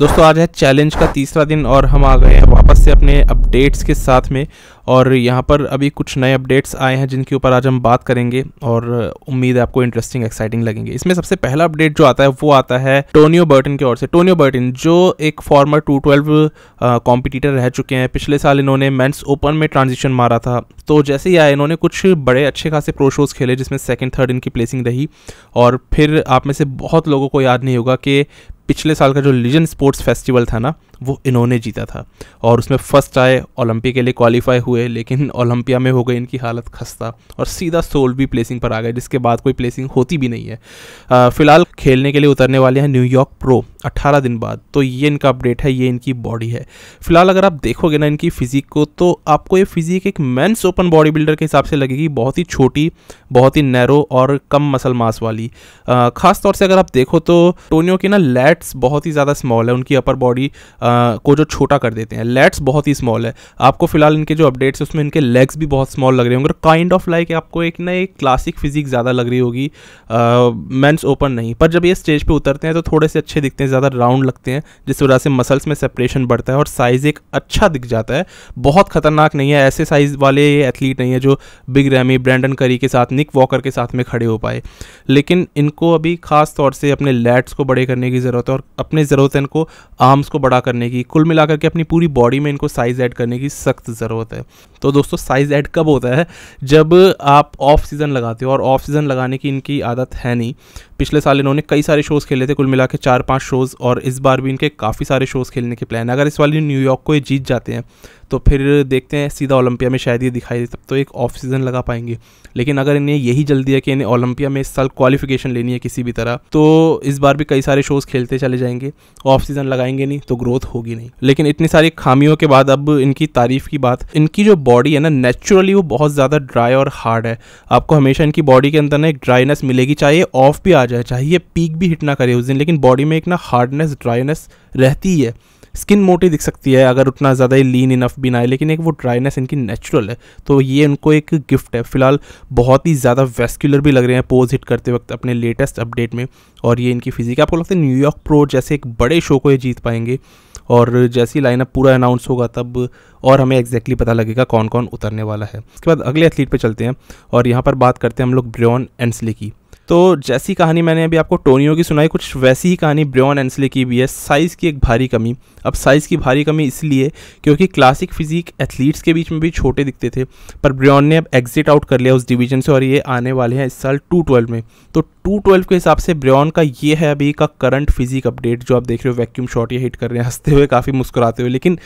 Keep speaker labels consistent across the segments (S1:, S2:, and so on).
S1: दोस्तों आज है चैलेंज का तीसरा दिन और हम आ गए हैं वापस से अपने अपडेट्स के साथ में। और यहाँ पर अभी कुछ नए अपडेट्स आए हैं जिनके ऊपर आज हम बात करेंगे और उम्मीद है आपको इंटरेस्टिंग एक्साइटिंग लगेंगे। इसमें सबसे पहला अपडेट जो आता है वो आता है टोनियो बर्टन की ओर से। टोनियो बर्टन जो एक फॉर्मर 212 कॉम्पिटिटर रह चुके हैं, पिछले साल इन्होंने मेंस ओपन में ट्रांजिशन मारा था। तो जैसे ही आए इन्होंने कुछ बड़े अच्छे खासे प्रो शोज़ खेले जिसमें सेकंड थर्ड इनकी प्लेसिंग रही। और फिर आप में से बहुत लोगों को याद नहीं होगा कि पिछले साल का जो लीजेंड स्पोर्ट्स फेस्टिवल था ना, वो इन्होंने जीता था और उसमें फर्स्ट आए, ओलंपिया के लिए क्वालिफाई हुए, लेकिन ओलंपिया में हो गई इनकी हालत खस्ता और सीधा 16वीं प्लेसिंग पर आ गए, जिसके बाद कोई प्लेसिंग होती भी नहीं है। फिलहाल खेलने के लिए उतरने वाले हैं न्यूयॉर्क प्रो 18 दिन बाद। तो ये इनका अपडेट है, ये इनकी बॉडी है। फिलहाल अगर आप देखोगे ना इनकी फिजिक को, तो आपको ये फिजिक एक मेंस ओपन बॉडी बिल्डर के हिसाब से लगेगी, बहुत ही छोटी, बहुत ही नैरो और कम मसल मास वाली। खास तौर से अगर आप देखो तो टोनियो की ना लैट्स बहुत ही ज़्यादा स्मॉल है, उनकी अपर बॉडी को जो छोटा कर देते हैं, लैट्स बहुत ही स्मॉल है। आपको फिलहाल इनके जो अपडेट्स है उसमें इनके लेग्स भी बहुत स्मॉल लग रहे होंगे, काइंड ऑफ लाइक आपको एक ना एक क्लासिक फिजिक ज़्यादा लग रही होगी, मेंस ओपन नहीं। पर जब ये स्टेज पे उतरते हैं तो थोड़े से अच्छे दिखते हैं, ज़्यादा राउंड लगते हैं, जिस वजह से मसल्स में सेपरेशन बढ़ता है और साइज़ एक अच्छा दिख जाता है। बहुत खतरनाक नहीं है, ऐसे साइज़ वाले एथलीट नहीं है जो बिग रैमी, ब्रैंडन करी के साथ, निक वॉकर के साथ में खड़े हो पाए। लेकिन इनको अभी खास तौर से अपने लैट्स को बड़े करने की ज़रूरत है और अपने ज़रूरत है इनको आर्म्स को बड़ा करने की। कुल मिलाकर के अपनी पूरी बॉडी में इनको साइज़ ऐड करने की सख्त ज़रूरत है। तो दोस्तों साइज़ ऐड कब होता है? जब आप ऑफ सीज़न लगाते हो, और ऑफ सीज़न लगाने की इनकी आदत है नहीं। पिछले साल इन्होंने कई सारे शोज़ खेले थे, कुल मिला के 4-5 शोज़, और इस बार भी इनके काफ़ी सारे शोज़ खेलने के प्लान है। अगर इस वाली न्यूयॉर्क को ये जीत जाते हैं तो फिर देखते हैं सीधा ओलंपिया में शायद ये दिखाई दे, तब तो एक ऑफ सीज़न लगा पाएंगे। लेकिन अगर इन्हें यही जल्दी है कि इन्हें ओलंपिया में इस साल क्वालिफिकेशन लेनी है किसी भी तरह, तो इस बार भी कई सारे शोज़ खेलते चले जाएंगे। ऑफ सीज़न लगाएंगे नहीं तो ग्रोथ होगी नहीं। लेकिन इतनी सारी खामियों के बाद अब इनकी तारीफ़ की बात, इनकी जो बॉडी है ना नेचुरली वो बहुत ज़्यादा ड्राई और हार्ड है। आपको हमेशा इनकी बॉडी के अंदर ना एक ड्राइनेस मिलेगी, चाहे ऑफ भी आ जाए, चाहे ये पीक भी हिट ना करे उस दिन, लेकिन बॉडी में एक ना हार्डनेस, ड्राइनेस रहती ही है। स्किन मोटी दिख सकती है अगर उतना ज़्यादा ही लीन इनफ भी ना है, लेकिन एक वो ड्राइनेस इनकी नेचुरल है। तो ये उनको एक गिफ्ट है। फिलहाल बहुत ही ज़्यादा वेस्कुलर भी लग रहे हैं पोज हिट करते वक्त अपने लेटेस्ट अपडेट में। और ये इनकी फिजिक, आपको लगता है न्यूयॉर्क प्रो जैसे एक बड़े शो को ये जीत पाएंगे? और जैसी लाइनअप पूरा अनाउंस होगा तब और हमें एग्जैक्टली पता लगेगा कौन कौन उतरने वाला है। उसके बाद अगले एथलीट पे चलते हैं और यहाँ पर बात करते हैं हम लोग ब्रियॉन एंसले की। तो जैसी कहानी मैंने अभी आपको टोनियो की सुनाई, कुछ वैसी ही कहानी ब्रियॉन एंसले की भी है। साइज़ की एक भारी कमी। अब साइज़ की भारी कमी इसलिए क्योंकि क्लासिक फिजिक एथलीट्स के बीच में भी छोटे दिखते थे, पर ब्रियॉन ने अब एग्जिट आउट कर लिया उस डिवीजन से और ये आने वाले हैं इस साल 212 में। तो 212 के हिसाब से ब्रियॉन का ये है अभी का करंट फिजिक अपडेट जो आप देख रहे हो। वैक्यूम शॉट ये हिट कर रहे हैं हंसते हुए, काफ़ी मुस्कुराते हुए। लेकिन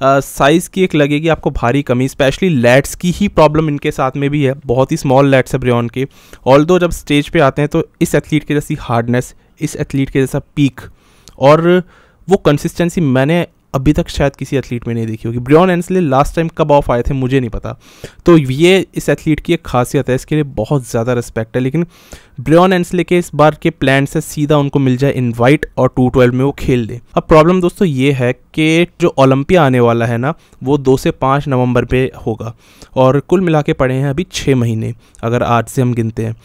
S1: साइज़ की एक लगेगी आपको भारी कमी, स्पेशली लैट्स की ही प्रॉब्लम इनके साथ में भी है। बहुत ही स्मॉल लैट्स है ब्रियॉन के। ऑल्दो जब स्टेज पे आते हैं तो इस एथलीट के जैसी हार्डनेस, इस एथलीट के जैसा पीक और वो कंसिस्टेंसी मैंने अभी तक शायद किसी एथलीट में नहीं देखी होगी। ब्रियॉन एंसले लास्ट टाइम कब ऑफ आए थे मुझे नहीं पता। तो ये इस एथलीट की एक खासियत है, इसके लिए बहुत ज़्यादा रिस्पेक्ट है। लेकिन ब्रियॉन एंसले के इस बार के प्लान से सीधा उनको मिल जाए इनवाइट और 212 में वो खेल दे। अब प्रॉब्लम दोस्तों ये है कि जो ओलंपिया आने वाला है ना, वो 2 से 5 नवंबर पे होगा और कुल मिला के पड़े हैं अभी 6 महीने अगर आज से हम गिनते हैं।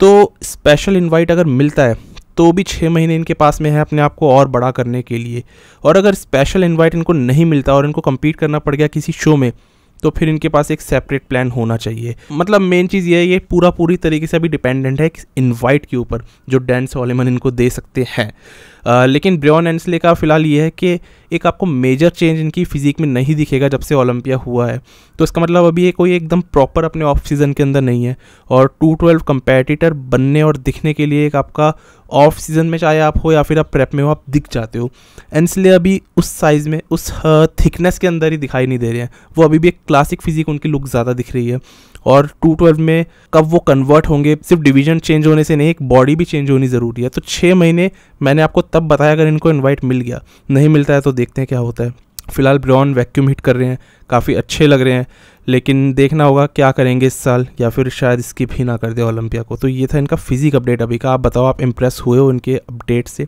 S1: तो स्पेशल इनवाइट अगर मिलता है तो भी 6 महीने इनके पास में है अपने आप को और बड़ा करने के लिए। और अगर स्पेशल इनवाइट इनको नहीं मिलता और इनको कम्पीट करना पड़ गया किसी शो में, तो फिर इनके पास एक सेपरेट प्लान होना चाहिए। मतलब मेन चीज़ ये है, ये पूरी तरीके से अभी डिपेंडेंट है इनवाइट के ऊपर जो डैन सॉलोमन इनको दे सकते हैं। लेकिन ब्रियॉन एंसले का फिलहाल ये है कि एक आपको मेजर चेंज इनकी फिजिक में नहीं दिखेगा जब से ओलंपिया हुआ है। तो इसका मतलब अभी ये कोई एकदम प्रॉपर अपने ऑफ सीज़न के अंदर नहीं है। और 212 कंपेटिटर बनने और दिखने के लिए एक आपका ऑफ सीज़न में, चाहे आप हो या फिर आप प्रेप में हो, आप दिख जाते हो। एंसले अभी उस साइज़ में, उस थिकनेस के अंदर ही दिखाई नहीं दे रहे हैं। वो अभी भी एक क्लासिक फिजिक उनकी लुक ज़्यादा दिख रही है। और 212 में कब वो कन्वर्ट होंगे, सिर्फ डिवीजन चेंज होने से नहीं, एक बॉडी भी चेंज होनी ज़रूरी है। तो 6 महीने मैंने आपको तब बताया अगर इनको इनवाइट मिल गया। नहीं मिलता है तो देखते हैं क्या होता है। फिलहाल ब्रियॉन वैक्यूम हिट कर रहे हैं, काफ़ी अच्छे लग रहे हैं, लेकिन देखना होगा क्या करेंगे इस साल, या फिर शायद स्किप ही ना कर दे ओलंपिया को। तो ये था इनका फिजिक अपडेट अभी का। आप बताओ, आप इम्प्रेस हुए हो इनके अपडेट से?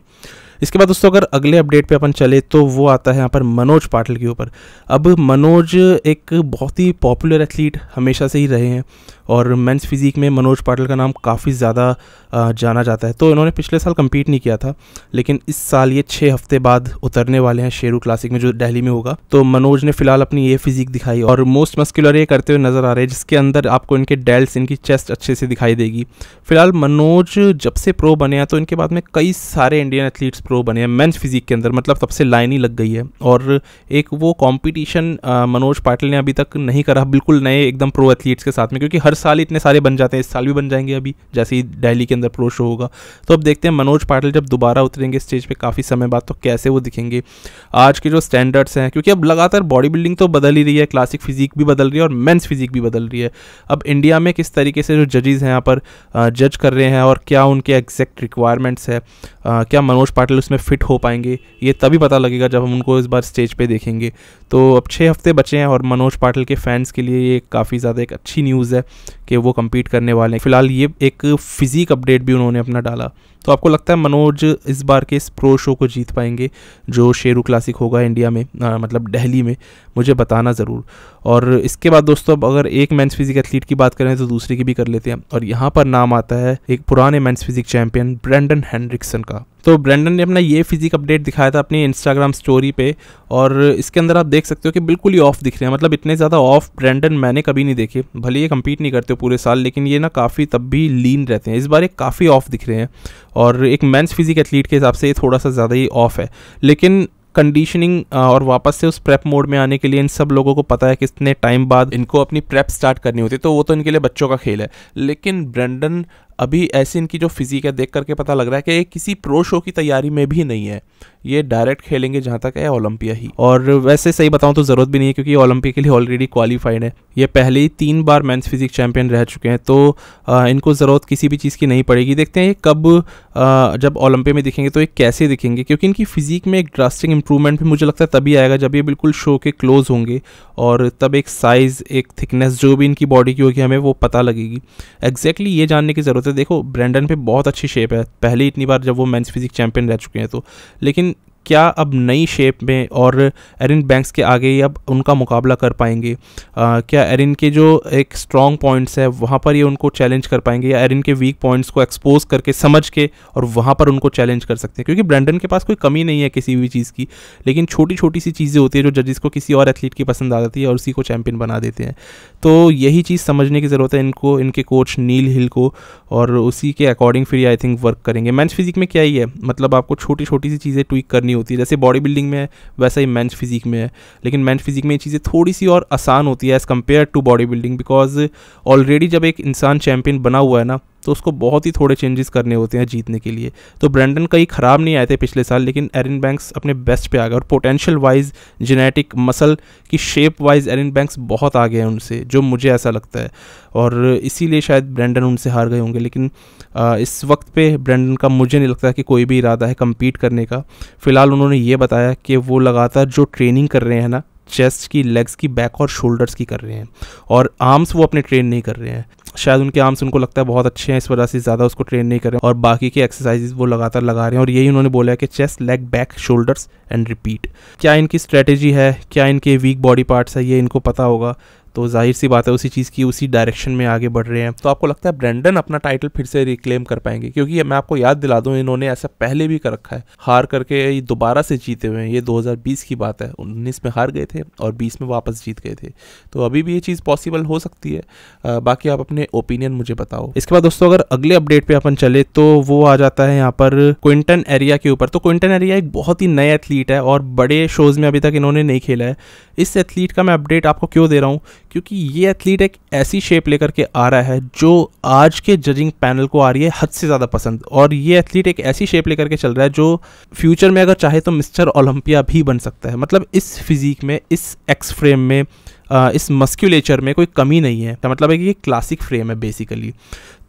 S1: इसके बाद दोस्तों अगर अगले अपडेट पे अपन चले तो वो आता है यहाँ पर मनोज पाटिल के ऊपर। अब मनोज एक बहुत ही पॉपुलर एथलीट हमेशा से ही रहे हैं और मेंस फिजिक में मनोज पाटिल का नाम काफ़ी ज़्यादा जाना जाता है। तो इन्होंने पिछले साल कम्पीट नहीं किया था, लेकिन इस साल ये 6 हफ्ते बाद उतरने वाले हैं शेरू क्लासिक में जो दिल्ली में होगा। तो मनोज ने फिलहाल अपनी ये फिजिक दिखाई और मोस्ट मस्कुलर ये करते हुए नजर आ रहे हैं, जिसके अंदर आपको इनके डेल्ट्स, इनकी चेस्ट अच्छे से दिखाई देगी। फिलहाल मनोज जब से प्रो बने हैं तो इनके बाद में कई सारे इंडियन एथलीट्स प्रो बने हैं मेंस फिजिक के अंदर, मतलब तब से लाइन ही लग गई है। और एक वो कंपटीशन मनोज पाटिल ने अभी तक नहीं करा बिल्कुल नए एकदम प्रो एथलीट्स के साथ में, क्योंकि हर साल इतने सारे बन जाते हैं, इस साल भी बन जाएंगे अभी जैसे ही दिल्ली के अंदर प्रो शो होगा। तो अब देखते हैं मनोज पाटिल जब दोबारा उतरेंगे स्टेज पे काफ़ी समय बाद तो कैसे वो दिखेंगे। आज के जो स्टैंडर्ड्स हैं, क्योंकि अब लगातार बॉडी बिल्डिंग तो बदल ही रही है, क्लासिक फिजिक भी बदल रही है और मेंस फिजिक भी बदल रही है। अब इंडिया में किस तरीके से जो जजेस हैं यहाँ पर जज कर रहे हैं और क्या उनके एग्जैक्ट रिक्वायरमेंट्स है, क्या मनोज पाटिल उसमें फिट हो पाएंगे, ये तभी पता लगेगा जब हम उनको इस बार स्टेज पे देखेंगे। तो अब 6 हफ्ते बचे हैं और मनोज पाटिल के फैंस के लिए ये काफ़ी ज़्यादा एक अच्छी न्यूज़ है कि वो कम्पीट करने वाले हैं। फिलहाल ये एक फिजिक अपडेट भी उन्होंने अपना डाला। तो आपको लगता है मनोज इस बार के इस प्रो शो को जीत पाएंगे जो शेरू क्लासिक होगा इंडिया में, मतलब दिल्ली में? मुझे बताना ज़रूर। और इसके बाद दोस्तों अब अगर एक मेंस फिजिक एथलीट की बात करें तो दूसरी की भी कर लेते हैं, और यहाँ पर नाम आता है एक पुराने men's physique champion Brendan Henriksen का। तो ब्रेंडन ने अपना ये फिजिक अपडेट दिखाया था अपनी इंस्टाग्राम स्टोरी पे, और इसके अंदर आप देख सकते हो कि बिल्कुल ही ऑफ दिख रहे हैं। मतलब इतने ज़्यादा ऑफ ब्रेंडन मैंने कभी नहीं देखे, भले ये कम्पीट नहीं करते पूरे साल, लेकिन ये ना काफ़ी तब भी लीन रहते हैं। इस बार ये काफ़ी ऑफ दिख रहे हैं और एक मेंस फिजिक एथलीट के हिसाब से ये थोड़ा सा ज़्यादा ही ऑफ है। लेकिन कंडीशनिंग और वापस से उस प्रेप मोड में आने के लिए इन सब लोगों को पता है कि इतने टाइम बाद इनको अपनी प्रेप स्टार्ट करनी होती है, तो वो तो इनके लिए बच्चों का खेल है। लेकिन ब्रेंडन अभी ऐसी इनकी जो फिजिक है देख करके पता लग रहा है कि ये किसी प्रो शो की तैयारी में भी नहीं है, ये डायरेक्ट खेलेंगे जहाँ तक है ओलंपिया ही। और वैसे सही बताऊँ तो ज़रूरत भी नहीं है, क्योंकि ये ओलंपिया के लिए ऑलरेडी क्वालिफाइड है। ये पहले ही 3 बार मेंस फिजिक चैंपियन रह चुके हैं, तो इनको ज़रूरत किसी भी चीज़ की नहीं पड़ेगी। देखते हैं ये कब जब ओलंपिया में दिखेंगे तो ये कैसे दिखेंगे, क्योंकि इनकी फिजिक में एक ड्रास्टिक इंप्रूवमेंट भी मुझे लगता है तभी आएगा जब ये बिल्कुल शो के क्लोज होंगे, और तब एक साइज़, एक थिकनेस जो भी इनकी बॉडी की होगी हमें वो पता लगेगी। एग्जैक्टली ये जानने की ज़रूरत है। देखो ब्रेंडन पे बहुत अच्छी शेप है, पहले ही इतनी बार जब वो मेंस फिजिक चैंपियन रह चुके हैं तो, लेकिन क्या अब नई शेप में और एरिन बैंक्स के आगे ये अब उनका मुकाबला कर पाएंगे? क्या एरिन के जो एक स्ट्रॉन्ग पॉइंट्स है वहाँ पर ये उनको चैलेंज कर पाएंगे, या एरिन के वीक पॉइंट्स को एक्सपोज करके समझ के और वहाँ पर उनको चैलेंज कर सकते हैं? क्योंकि ब्रेंडन के पास कोई कमी नहीं है किसी भी चीज़ की, लेकिन छोटी छोटी सी चीज़ें होती है जो जजेस को किसी और एथलीट की पसंद आ जाती है और उसी को चैंपियन बना देते हैं। तो यही चीज़ समझने की ज़रूरत है इनको, इनके कोच नील हिल को, और उसी के अकॉर्डिंग फिर आई थिंक वर्क करेंगे। मेंस फिजिक में क्या ही है, मतलब आपको छोटी छोटी सी चीज़ें ट्विक करनी होती है, जैसे बॉडी बिल्डिंग में है वैसा ही मेंस फिजिक में है। लेकिन मेंस फिजिक में ये चीज़ें थोड़ी सी और आसान होती है as compared to bodybuilding, because already जब एक इंसान चैंपियन बना हुआ है ना तो उसको बहुत ही थोड़े चेंजेस करने होते हैं जीतने के लिए। तो ब्रेंडन कहीं ख़राब नहीं आए थे पिछले साल, लेकिन एरिन बैंक्स अपने बेस्ट पे आ गए, और पोटेंशियल वाइज, जेनेटिक, मसल की शेप वाइज एरिन बैंक्स बहुत आगे हैं उनसे, जो मुझे ऐसा लगता है, और इसीलिए शायद ब्रेंडन उनसे हार गए होंगे। लेकिन इस वक्त पे ब्रेंडन का मुझे नहीं लगता कि कोई भी इरादा है कम्पीट करने का। फ़िलहाल उन्होंने ये बताया कि वो लगातार जो ट्रेनिंग कर रहे हैं ना, चेस्ट की, लेग्स की, बैक और शोल्डर्स की कर रहे हैं, और आर्म्स वो अपने ट्रेन नहीं कर रहे हैं। शायद उनके आर्म्स उनको लगता है बहुत अच्छे हैं, इस वजह से ज़्यादा उसको ट्रेन नहीं कर रहे हैं, और बाकी के एक्सरसाइजेज वो लगातार लगा रहे हैं। और यही उन्होंने बोला है कि chest, leg, back, shoulders and repeat. क्या इनकी स्ट्रेटेजी है, क्या इनके वीक बॉडी पार्ट्स है, ये इनको पता होगा, तो जाहिर सी बात है उसी चीज़ की, उसी डायरेक्शन में आगे बढ़ रहे हैं। तो आपको लगता है ब्रेंडन अपना टाइटल फिर से रिक्लेम कर पाएंगे? क्योंकि मैं आपको याद दिला दूं, इन्होंने ऐसा पहले भी कर रखा है, हार करके ये दोबारा से जीते हुए हैं। ये 2020 की बात है, 19 में हार गए थे और 20 में वापस जीत गए थे। तो अभी भी ये चीज़ पॉसिबल हो सकती है। बाकी आप अपने ओपिनियन मुझे बताओ। इसके बाद दोस्तों अगर अगले अपडेट पे अपन चले तो वो आ जाता है यहाँ पर क्विंटन एरिया के ऊपर। तो क्विंटन एरिया एक बहुत ही नए एथलीट है और बड़े शोज़ में अभी तक इन्होंने नहीं खेला है। इस एथलीट का मैं अपडेट आपको क्यों दे रहा हूँ, क्योंकि ये एथलीट एक ऐसी शेप लेकर के आ रहा है जो आज के जजिंग पैनल को आ रही है हद से ज़्यादा पसंद, और ये एथलीट एक ऐसी शेप लेकर के चल रहा है जो फ्यूचर में अगर चाहे तो मिस्टर ओलंपिया भी बन सकता है। मतलब इस फिजिक में, इस एक्स फ्रेम में, इस मस्क्यूलेचर में कोई कमी नहीं है। तो मतलब है कि ये क्लासिक फ्रेम है बेसिकली।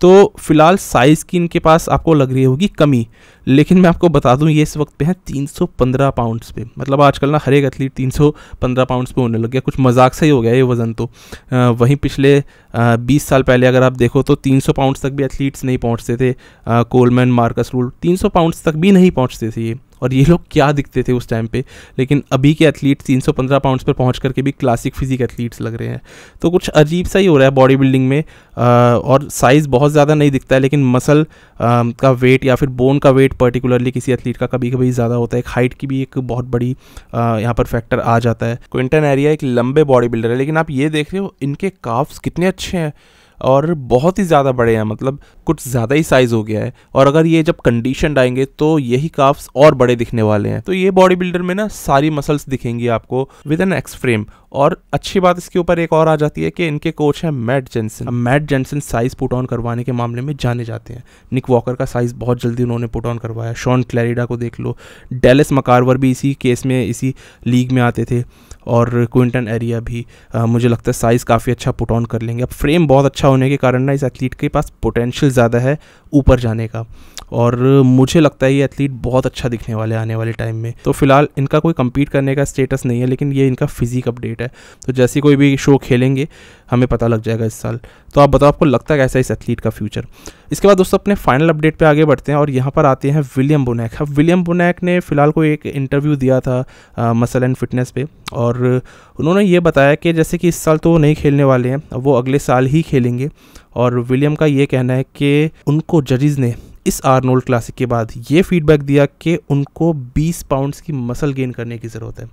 S1: तो फिलहाल साइज़ की इनके पास आपको लग रही होगी कमी, लेकिन मैं आपको बता दूं ये इस वक्त पे है 315 पाउंड्स पे। मतलब आजकल ना हर एक एथलीट 315 पाउंड्स पे होने लग गया, कुछ मजाक सा ही हो गया ये वज़न। तो वहीं पिछले 20 साल पहले अगर आप देखो तो 300 पाउंड्स तक भी एथलीट्स नहीं पहुंचते थे। कोलमैन, मार्कस रूल 300 पाउंड्स तक भी नहीं पहुंचते थे ये। और ये लोग क्या दिखते थे उस टाइम पे, लेकिन अभी के एथलीट 315 पाउंड्स पर पहुंच करके भी क्लासिक फिजिक एथलीट्स लग रहे हैं। तो कुछ अजीब सा ही हो रहा है बॉडी बिल्डिंग में, और साइज़ बहुत ज़्यादा नहीं दिखता है, लेकिन मसल का वेट या फिर बोन का वेट पर्टिकुलरली किसी एथलीट का कभी कभी ज़्यादा होता है। एक हाइट की भी एक बहुत बड़ी यहाँ पर फैक्टर आ जाता है। क्विंटन एरिया एक लंबे बॉडी बिल्डर है, लेकिन आप ये देख रहे हो इनके काफ्स कितने अच्छे हैं और बहुत ही ज़्यादा बड़े हैं, मतलब कुछ ज़्यादा ही साइज़ हो गया है। और अगर ये जब कंडीशन आएंगे तो यही काफ्स और बड़े दिखने वाले हैं। तो ये बॉडी बिल्डर में ना सारी मसल्स दिखेंगी आपको विद एन एक्स फ्रेम। और अच्छी बात इसके ऊपर एक और आ जाती है कि इनके कोच हैं Matt Jensen. Matt Jensen size put on करवाने के मामले में जाने जाते हैं। निक वॉकर का साइज़ बहुत जल्दी उन्होंने पुट ऑन करवाया। शॉन क्लैरिडा को देख लो, डेलिस मकारवर भी इसी केस में, इसी लीग में आते थे, और क्विंटन एरिया भी मुझे लगता है साइज़ काफ़ी अच्छा पुट ऑन कर लेंगे। अब फ्रेम बहुत अच्छा होने के कारण ना इस एथलीट के पास पोटेंशियल ज़्यादा है ऊपर जाने का, और मुझे लगता है ये एथलीट बहुत अच्छा दिखने वाले आने वाले टाइम में। तो फिलहाल इनका कोई कम्पीट करने का स्टेटस नहीं है, लेकिन ये इनका फिजिक अपडेट है। तो जैसे कोई भी शो खेलेंगे हमें पता लग जाएगा इस साल। तो आप बताओ आपको लगता है कैसा इस एथलीट का फ्यूचर। इसके बाद दोस्तों अपने फाइनल अपडेट पे आगे बढ़ते हैं, और यहाँ पर आते हैं विलियम बोनैक। अब विलियम बोनैक ने फिलहाल कोई एक इंटरव्यू दिया था मसल एंड फिटनेस पे, और उन्होंने ये बताया कि जैसे कि इस साल तो वो नहीं खेलने वाले हैं, वो अगले साल ही खेलेंगे। और विलियम का ये कहना है कि उनको जजेस ने इस आर्नोल्ड क्लासिक के बाद ये फीडबैक दिया कि उनको 20 पाउंड्स की मसल गेन करने की ज़रूरत है।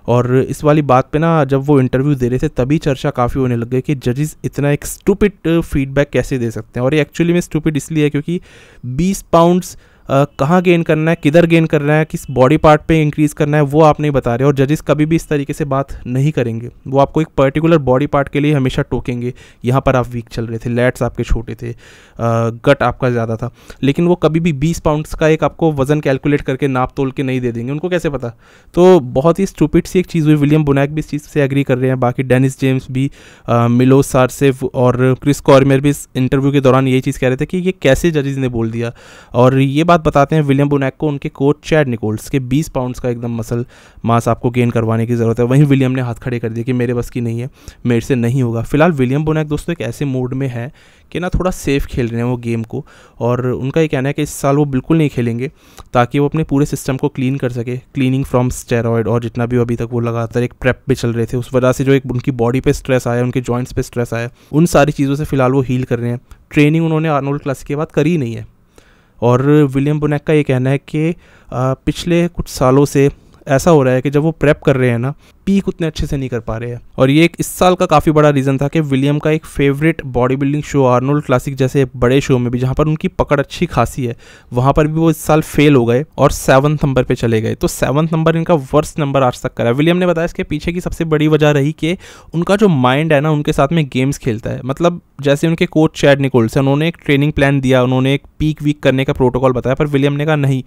S1: और इस वाली बात पे ना जब वो इंटरव्यू दे रहे थे तभी चर्चा काफ़ी होने लग गई कि जजेस इतना एक स्टूपिड फीडबैक कैसे दे सकते हैं। और ये एक्चुअली में स्टूपिड इसलिए है क्योंकि 20 पाउंड्स कहाँ गेन करना है, किधर गेन करना है, किस बॉडी पार्ट पे इंक्रीज़ करना है, वो आप नहीं बता रहे। और जजेस कभी भी इस तरीके से बात नहीं करेंगे, वो आपको एक पर्टिकुलर बॉडी पार्ट के लिए हमेशा टोकेंगे। यहाँ पर आप वीक चल रहे थे, लैट्स आपके छोटे थे, गट आपका ज़्यादा था, लेकिन वो कभी भी 20 पाउंड्स का एक आपको वज़न कैलकुलेट करके नाप तोल के नहीं दे देंगे, उनको कैसे पता। तो बहुत ही स्टूपिड सी एक चीज़ हुई। विलियम बोनैक भी इस चीज़ से एग्री कर रहे हैं, बाकी डेनिस जेम्स भी, मिलोस सारसेव और क्रिस कॉर्मियर भी इस इंटरव्यू के दौरान यही चीज़ कह रहे थे कि ये कैसे जजेस ने बोल दिया। और ये बात बताते हैं विलियम बोनैक को उनके कोच चैड निकोल्स के 20 पाउंड्स का एकदम मसल मास आपको गेन करवाने की ज़रूरत है। वहीं विलियम ने हाथ खड़े कर दिए कि मेरे बस की नहीं है, मेरे से नहीं होगा। फिलहाल विलियम बोनैक दोस्तों एक ऐसे मूड में है कि ना थोड़ा सेफ खेल रहे हैं वो गेम को, और उनका ये कहना है कि इस साल वो बिल्कुल नहीं खेलेंगे ताकि वो अपने पूरे सिस्टम को क्लीन कर सके, क्लीनिंग फ्रॉम स्टेरॉयड और जितना भी अभी तक वो लगातार एक प्रेप पे चल रहे थे, उस वजह से जो एक उनकी बॉडी पे स्ट्रेस आया, उनके जॉइंट्स पे स्ट्रेस आया, उन सारी चीज़ों से फिलहाल वो हील कर रहे हैं। ट्रेनिंग उन्होंने आर्नोल्ड क्लासिक के बाद करी नहीं है। और विलियम बोनैक का ये कहना है कि पिछले कुछ सालों से ऐसा हो रहा है कि जब वो प्रेप कर रहे हैं ना, पीक उतने अच्छे से नहीं कर पा रहे हैं। और ये एक इस साल का काफ़ी बड़ा रीज़न था कि विलियम का एक favourite body building show Arnold classic जैसे बड़े शो में भी, जहाँ पर उनकी पकड़ अच्छी खासी है, वहाँ पर भी वो इस साल फेल हो गए और 7th नंबर पे चले गए। तो 7th नंबर इनका वर्स्ट नंबर आज तक करा है। विलियम ने बताया इसके पीछे की सबसे बड़ी वजह रही कि उनका जो माइंड है ना, उनके साथ में गेम्स खेलता है। मतलब जैसे उनके कोच चैड निकोल्स, उन्होंने एक ट्रेनिंग प्लान दिया, उन्होंने एक पीक वीक करने का प्रोटोकॉल बताया, पर विलियम ने कहा नहीं,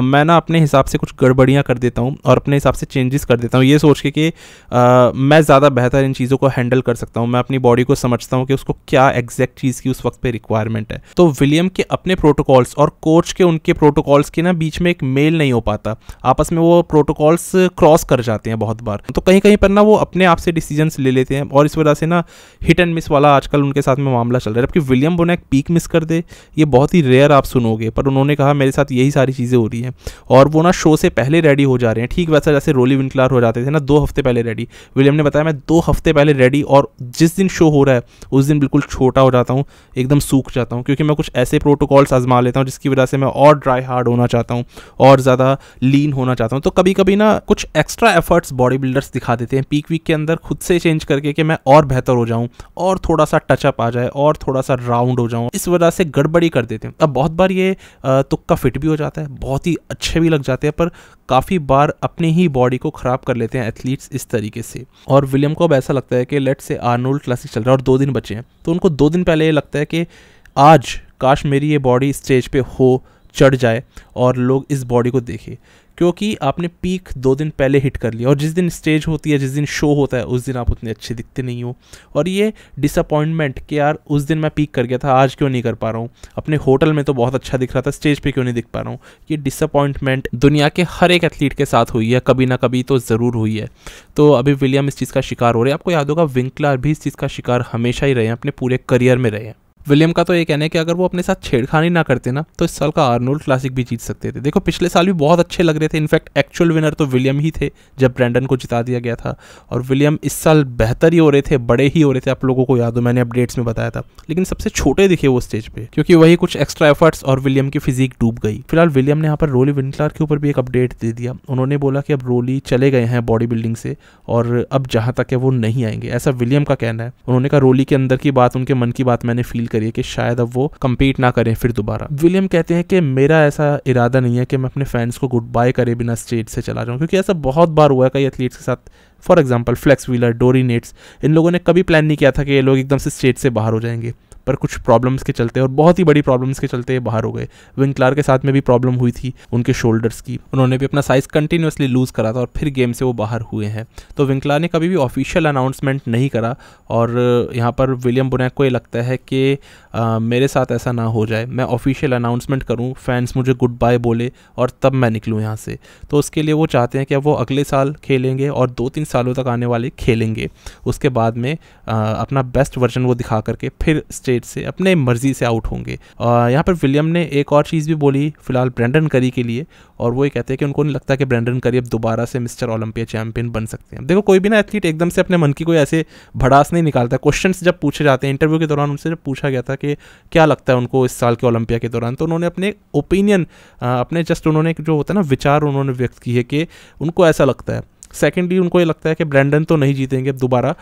S1: मैं ना अपने हिसाब से कुछ गड़बड़ियाँ कर देता हूँ और अपने हिसाब से चेंजेस कर देता हूँ, ये सोच के कि मैं ज़्यादा बेहतर इन चीज़ों को हैंडल कर सकता हूँ, मैं अपनी बॉडी को समझता हूँ कि उसको क्या एग्जैक्ट चीज़ की उस वक्त पे रिक्वायरमेंट है। तो विलियम के अपने प्रोटोकॉल्स और कोच के उनके प्रोटोकॉल्स के ना बीच में एक मेल नहीं हो पाता, आपस में वो प्रोटोकॉल्स क्रॉस कर जाते हैं बहुत बार। तो कहीं कहीं पर ना वो अपने आप से डिसीजंस ले लेते हैं, और इस वजह से ना हिट एंड मिस वाला आजकल उनके साथ में मामला चल रहा है। जबकि विलियम बोनैक पीक मिस कर दे, ये बहुत ही रेयर आप सुनोगे, पर उन्होंने कहा मेरे साथ यही सारी चीज़ें हो रही हैं, और वो ना शो से पहले रेडी हो जा रहे हैं। ठीक वैसा जैसे रोली विंकलर हो जाते थे ना 2 हफ्ते पहले रेडी। विलियम ने बताया मैं 2 हफ्ते पहले रेडी, और जिस दिन शो हो रहा है उस दिन बिल्कुल छोटा हो जाता हूँ, एकदम सूख जाता हूँ, क्योंकि मैं कुछ ऐसे प्रोटोकॉल्स आजमा लेता हूँ जिसकी वजह से मैं और ड्राई हार्ड होना चाहता हूँ और ज़्यादा लीन होना चाहता हूँ। तो कभी कभी ना कुछ एक्स्ट्रा एफर्ट्स बॉडी बिल्डर्स दिखा देते हैं पीक वीक के अंदर खुद से चेंज करके कि मैं और बेहतर हो जाऊँ और थोड़ा सा टचअप आ जाए और थोड़ा सा राउंड हो जाऊँ, इस वजह से गड़बड़ी कर देते हैं। अब बहुत बार ये तुक्का फिट भी हो जाता है, बहुत ही अच्छे भी लग जाते हैं, पर काफ़ी बार अपनी ही बॉडी को ख़राब कर लेते हैं एथलीट्स इस तरीके से। और विलियम को अब ऐसा लगता है कि लेट से आर्नोल्ड क्लासिक चल रहा है और 2 दिन बचे हैं, तो उनको 2 दिन पहले ये लगता है कि आज काश मेरी ये बॉडी स्टेज पे हो, चढ़ जाए और लोग इस बॉडी को देखें, क्योंकि आपने पीक 2 दिन पहले हिट कर लिया, और जिस दिन स्टेज होती है, जिस दिन शो होता है, उस दिन आप उतने अच्छे दिखते नहीं हो। और ये डिसअपॉइंटमेंट कि यार उस दिन मैं पीक कर गया था, आज क्यों नहीं कर पा रहा हूँ, अपने होटल में तो बहुत अच्छा दिख रहा था, स्टेज पे क्यों नहीं दिख पा रहा हूँ, ये डिसअपॉइंटमेंट दुनिया के हर एक एथलीट के साथ हुई है, कभी ना कभी तो ज़रूर हुई है। तो अभी विलियम इस चीज़ का शिकार हो रहे हैं। आपको याद होगा विंकलर भी इस चीज़ का शिकार हमेशा ही रहे हैं, अपने पूरे करियर में रहे हैं। विलियम का तो ये कहना है कि अगर वो अपने साथ छेड़खानी ना करते ना तो इस साल का आर्नोल्ड क्लासिक भी जीत सकते थे। देखो पिछले साल भी बहुत अच्छे लग रहे थे, इनफैक्ट एक्चुअल विनर तो विलियम ही थे जब ब्रैंडन को जिता दिया गया था, और विलियम इस साल बेहतर ही हो रहे थे, बड़े ही हो रहे थे, आप लोगों को याद हो मैंने अपडेट्स में बताया था, लेकिन सबसे छोटे दिखे वो स्टेज पे, क्योंकि वही कुछ एक्स्ट्रा एफर्ट्स और विलियम की फिजिक डूब गई। फिलहाल विलियम ने यहाँ पर रोली विंकलर के ऊपर भी एक अपडेट दे दिया। उन्होंने बोला कि अब रोली चले गए हैं बॉडी बिल्डिंग से और अब जहां तक है वो नहीं आएंगे, ऐसा विलियम का कहना है। उन्होंने कहा रोली के अंदर की बात, उनके मन की बात मैंने फील करी है कि शायद अब वो कंपीट ना करें फिर दोबारा। विलियम कहते हैं कि मेरा ऐसा इरादा नहीं है कि मैं अपने फैंस को गुड बाय करे बिना स्टेज से चला जाऊं, क्योंकि ऐसा बहुत बार हुआ है कई एथलीट्स के साथ। फॉर एग्जाम्पल फ्लेक्स व्हीलर, डोरी नेट्स, इन लोगों ने कभी प्लान नहीं किया था कि ये लोग एकदम से स्टेज से बाहर हो जाएंगे, पर कुछ प्रॉब्लम्स के चलते, और बहुत ही बड़ी प्रॉब्लम्स के चलते ये बाहर हो गए। विंकलर के साथ में भी प्रॉब्लम हुई थी उनके शोल्डर्स की, उन्होंने भी अपना साइज कंटिन्यूसली लूज़ करा था और फिर गेम से वो बाहर हुए हैं। तो विंकलर ने कभी भी ऑफिशियल अनाउंसमेंट नहीं करा, और यहाँ पर विलियम बोनैक को ये लगता है कि मेरे साथ ऐसा ना हो जाए, मैं ऑफिशियल अनाउंसमेंट करूँ, फैंस मुझे गुड बाय बोले और तब मैं निकलूँ यहाँ से। तो उसके लिए वो चाहते हैं कि अब वो अगले साल खेलेंगे और 2-3 सालों तक आने वाले खेलेंगे, उसके बाद में अपना बेस्ट वर्जन वो दिखा करके फिर से अपने मर्जी से आउट होंगे। यहाँ पर विलियम ने एक और चीज़ भी बोली फिलहाल ब्रैंडन करी के लिए, और वो ये कहते हैं कि उनको नहीं लगता कि ब्रैंडन करी अब दोबारा से मिस्टर ओलंपिया चैंपियन बन सकते हैं। देखो कोई भी ना एथलीट एकदम से अपने मन की कोई ऐसे भड़ास नहीं निकालता। क्वेश्चंस जब पूछे जाते हैं इंटरव्यू के दौरान, उनसे जब पूछा गया था कि क्या लगता है उनको इस साल के ओलंपिया के दौरान, तो उन्होंने अपने ओपिनियन, अपने जस्ट उन्होंने जो होता है ना विचार उन्होंने व्यक्त किए कि उनको ऐसा लगता है। सेकेंडली उनको ये लगता है कि ब्रैंडन तो नहीं जीतेंगे दोबारा,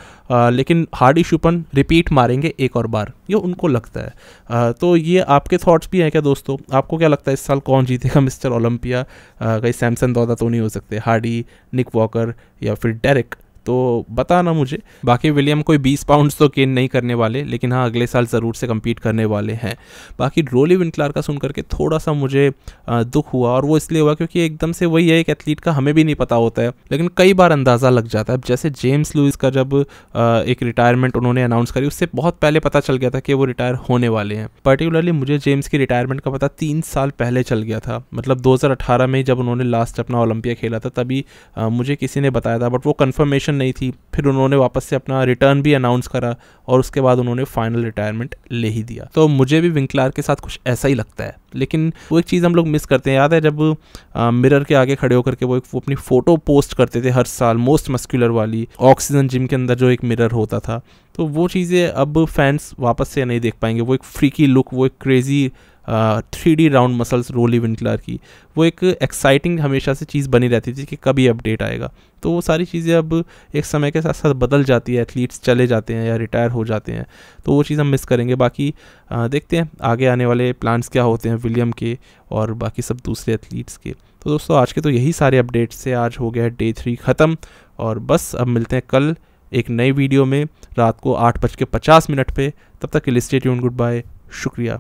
S1: लेकिन हार्डी शुपन रिपीट मारेंगे एक और बार, ये उनको लगता है। तो ये आपके थॉट्स भी हैं क्या दोस्तों? आपको क्या लगता है इस साल कौन जीतेगा मिस्टर ओलंपिया? कहीं सैमसन दादा तो नहीं हो सकते, हार्डी, निक वॉकर या फिर डेरिक? तो बताना मुझे। बाकी विलियम कोई 20 पाउंड्स तो गेन नहीं करने वाले, लेकिन हाँ अगले साल ज़रूर से कम्पीट करने वाले हैं। बाकी रोली विंकलर का सुन करके थोड़ा सा मुझे दुख हुआ, और वो इसलिए हुआ क्योंकि एकदम से वही है, एक एथलीट का हमें भी नहीं पता होता है, लेकिन कई बार अंदाज़ा लग जाता है। जैसे जेम्स लुइस का जब एक रिटायरमेंट उन्होंने अनाउंस करी, उससे बहुत पहले पता चल गया था कि वो रिटायर होने वाले हैं। पर्टिकुलरली मुझे जेम्स की रिटायरमेंट का पता 3 साल पहले चल गया था, मतलब 2018 में जब उन्होंने लास्ट अपना ओलंपिया खेला था तभी मुझे किसी ने बताया था, बट वो कन्फर्मेशन नहीं थी। फिर उन्होंने वापस से अपना रिटर्न भी अनाउंस करा और उसके बाद उन्होंने फाइनल रिटायरमेंट ले ही दिया। तो मुझे भी विंकलर के साथ कुछ ऐसा ही लगता है, लेकिन वो एक चीज़ हम लोग मिस करते हैं। याद है जब मिरर के आगे खड़े होकर के वो अपनी फ़ोटो पोस्ट करते थे हर साल, मोस्ट मस्कुलर वाली, ऑक्सीजन जिम के अंदर जो एक मिरर होता था, तो वो चीज़ें अब फैंस वापस से नहीं देख पाएंगे। वो एक फ्रीकी लुक, वो एक क्रेजी 3D राउंड मसल्स रोली विंकलर की, वो एक एक्साइटिंग हमेशा से चीज़ बनी रहती थी कि कभी अपडेट आएगा। तो वो सारी चीज़ें अब एक समय के साथ साथ बदल जाती है, एथलीट्स चले जाते हैं या रिटायर हो जाते हैं, तो वो चीज़ हम मिस करेंगे। बाकी देखते हैं आगे आने वाले प्लान्स क्या होते हैं विलियम के और बाकी सब दूसरे एथलीट्स के। तो दोस्तों आज के तो यही सारे अपडेट्स से, आज हो गया डे 3 ख़त्म, और बस अब मिलते हैं कल एक नई वीडियो में रात को 8:50 पे। तब तक के लिए स्टे ट्यून्ड, गुड बाय, शुक्रिया।